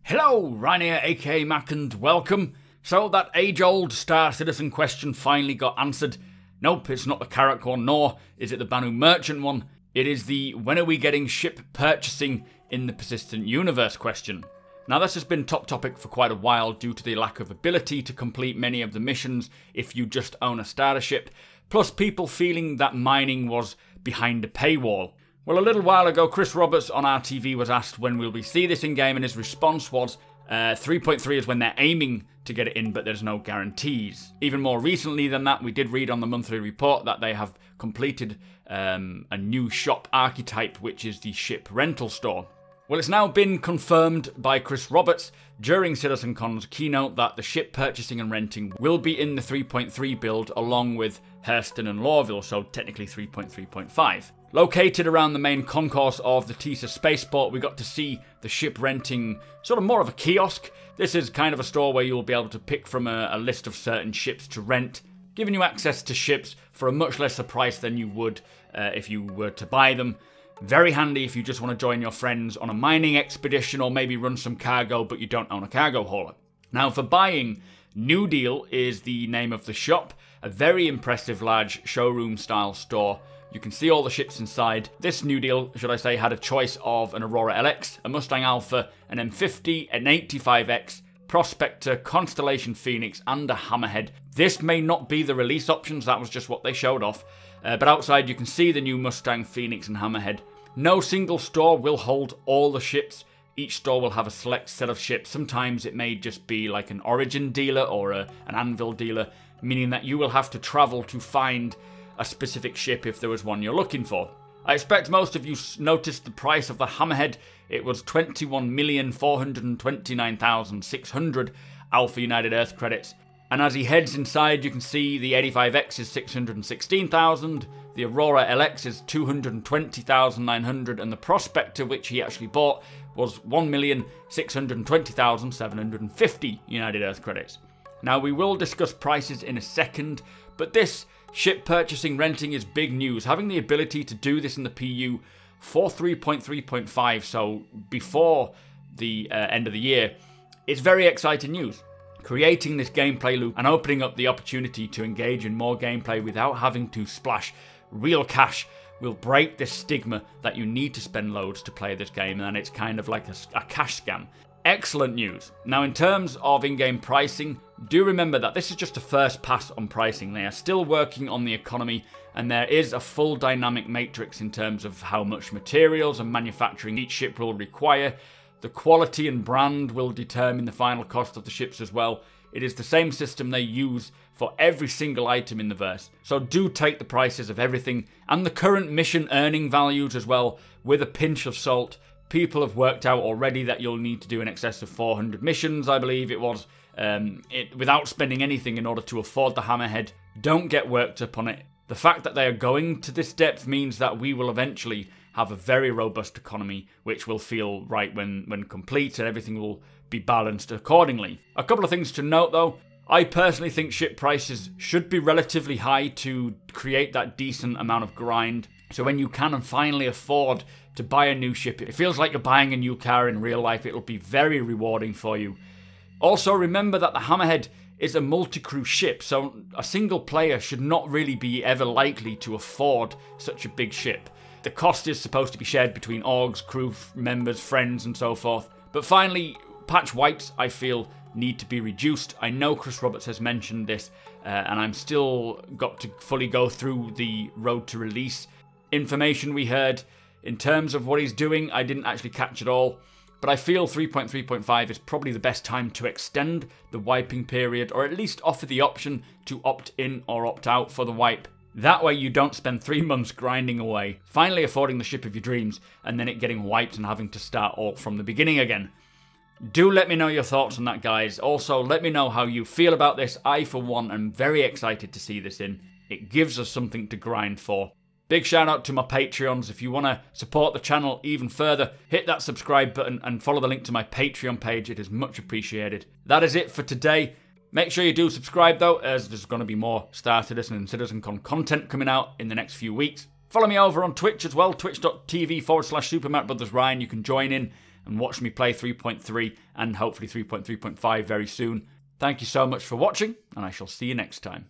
Hello, Ryan here, aka Mac, and welcome. So that age-old Star Citizen question finally got answered. Nope, it's not the Carrack one, nor is it the Banu Merchant one. It is the when are we getting ship purchasing in the persistent universe question. Now this has been top topic for quite a while due to the lack of ability to complete many of the missions if you just own a starter ship, plus people feeling that mining was behind a paywall. Well, a little while ago, Chris Roberts on our TV was asked when will we see this in-game, and his response was 3.3 is when they're aiming to get it in, but there's no guarantees. Even more recently than that, we did read on the monthly report that they have completed a new shop archetype, which is the ship rental store. Well, it's now been confirmed by Chris Roberts during CitizenCon's keynote that the ship purchasing and renting will be in the 3.3 build along with Hurston and Lorville, so technically 3.3.5. Located around the main concourse of the Tisa spaceport, we got to see the ship renting sort of more of a kiosk. This is kind of a store where you'll be able to pick from a list of certain ships to rent, giving you access to ships for a much lesser price than you would if you were to buy them. Very handy if you just want to join your friends on a mining expedition or maybe run some cargo but you don't own a cargo hauler. Now for buying, New Deal is the name of the shop, a very impressive large showroom style store. You can see all the ships inside. This New Deal, should I say, had a choice of an Aurora LX, a Mustang Alpha, an M50, an 85X, Prospector, Constellation Phoenix, and a Hammerhead. This may not be the release options, that was just what they showed off. But outside you can see the new Mustang, Phoenix, and Hammerhead. No single store will hold all the ships. Each store will have a select set of ships. Sometimes it may just be like an Origin dealer or an Anvil dealer, meaning that you will have to travel to find a specific ship if there was one you're looking for. I expect most of you noticed the price of the Hammerhead. It was 21,429,600 Alpha United Earth credits. And as he heads inside, you can see the 85X is 616,000, the Aurora LX is 220,900, and the Prospector, which he actually bought, was 1,620,750 United Earth credits. Now we will discuss prices in a second, but this ship purchasing renting is big news. Having the ability to do this in the PU for 3.3.5, so before the end of the year, it's very exciting news. Creating this gameplay loop and opening up the opportunity to engage in more gameplay without having to splash real cash will break this stigma that you need to spend loads to play this game, and it's kind of like a cash scam. Excellent news. Now in terms of in-game pricing, do remember that this is just a first pass on pricing. They are still working on the economy, and there is a full dynamic matrix in terms of how much materials and manufacturing each ship will require. The quality and brand will determine the final cost of the ships as well. It is the same system they use for every single item in the verse. So do take the prices of everything and the current mission earning values as well with a pinch of salt. People have worked out already that you'll need to do in excess of 400 missions, I believe it was, without spending anything in order to afford the Hammerhead. Don't get worked up on it. The fact that they are going to this depth means that we will eventually have a very robust economy, which will feel right when complete, and everything will be balanced accordingly. A couple of things to note though. I personally think ship prices should be relatively high to create that decent amount of grind. So when you can and finally afford to buy a new ship, it feels like you're buying a new car in real life. It'll be very rewarding for you. Also remember that the Hammerhead is a multi-crew ship, so a single player should not really be ever likely to afford such a big ship. The cost is supposed to be shared between orgs, crew members, friends, and so forth. But finally, patch wipes, I feel, need to be reduced. I know Chris Roberts has mentioned this, and I'm still got to fully go through the road to release information we heard. In terms of what he's doing, I didn't actually catch it all. But I feel 3.3.5 is probably the best time to extend the wiping period, or at least offer the option to opt in or opt out for the wipe. That way you don't spend 3 months grinding away, finally affording the ship of your dreams, and then it getting wiped and having to start all from the beginning again. Do let me know your thoughts on that, guys. Also, let me know how you feel about this. I, for one, am very excited to see this in. It gives us something to grind for. Big shout out to my Patreons. If you want to support the channel even further, hit that subscribe button and follow the link to my Patreon page. It is much appreciated. That is it for today. Make sure you do subscribe though, as there's going to be more Star Citizen and CitizenCon content coming out in the next few weeks. Follow me over on Twitch as well, twitch.tv/supermacbrothers Ryan. You can join in and watch me play 3.3 and hopefully 3.3.5 very soon. Thank you so much for watching, and I shall see you next time.